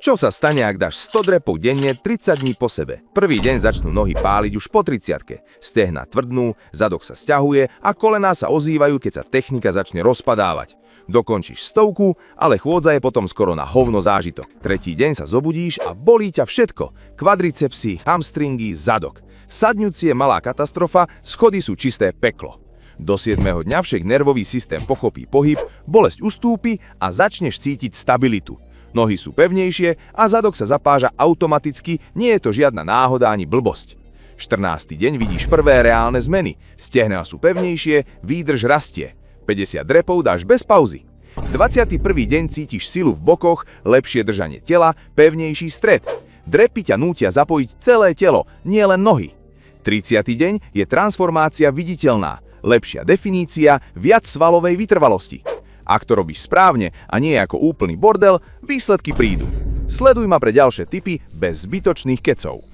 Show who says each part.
Speaker 1: Čo sa stane, ak dáš 100 drepov denne 30 dní po sebe? Prvý deň začnú nohy páliť už po 30-ke. Stehná tvrdnú, zadok sa sťahuje a kolená sa ozývajú, keď sa technika začne rozpadávať. Dokončíš 100, ale chôdza je potom skoro na hovno zážitok. Tretí deň sa zobudíš a bolí ťa všetko. Kvadricepsy, hamstringy, zadok. Sadňuci je malá katastrofa, schody sú čisté peklo. Do 7. dňa však nervový systém pochopí pohyb, bolesť ustúpi a začneš cítiť stabilitu. Nohy sú pevnejšie a zadok sa zapáža automaticky, nie je to žiadna náhoda ani blbosť. 14. deň vidíš prvé reálne zmeny. Stehná sú pevnejšie, výdrž rastie. 50 drepov dáš bez pauzy. 21. deň cítiš silu v bokoch, lepšie držanie tela, pevnejší stred. Drepy ťa nútia zapojiť celé telo, nie len nohy. 30. deň je transformácia viditeľná, lepšia definícia, viac svalovej vytrvalosti. Ak to robíš správne a nie ako úplný bordel, výsledky prídu. Sleduj ma pre ďalšie tipy bez zbytočných kecov.